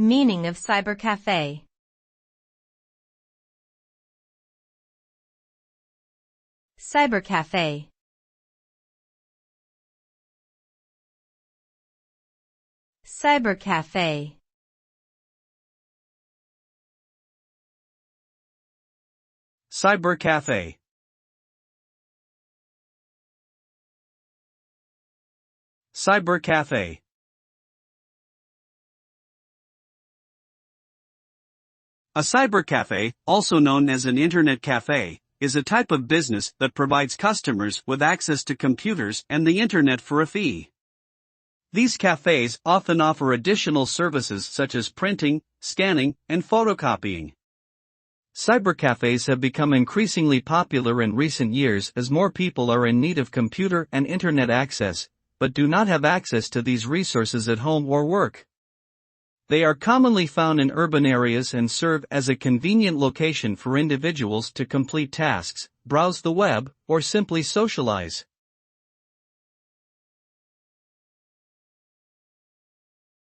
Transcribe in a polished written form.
Meaning of cybercafe. Cybercafe. Cybercafe. Cybercafe. Cybercafe. A cybercafe, also known as an internet cafe, is a type of business that provides customers with access to computers and the internet for a fee. These cafes often offer additional services such as printing, scanning, and photocopying. Cybercafes have become increasingly popular in recent years as more people are in need of computer and internet access, but do not have access to these resources at home or work. They are commonly found in urban areas and serve as a convenient location for individuals to complete tasks, browse the web, or simply socialize.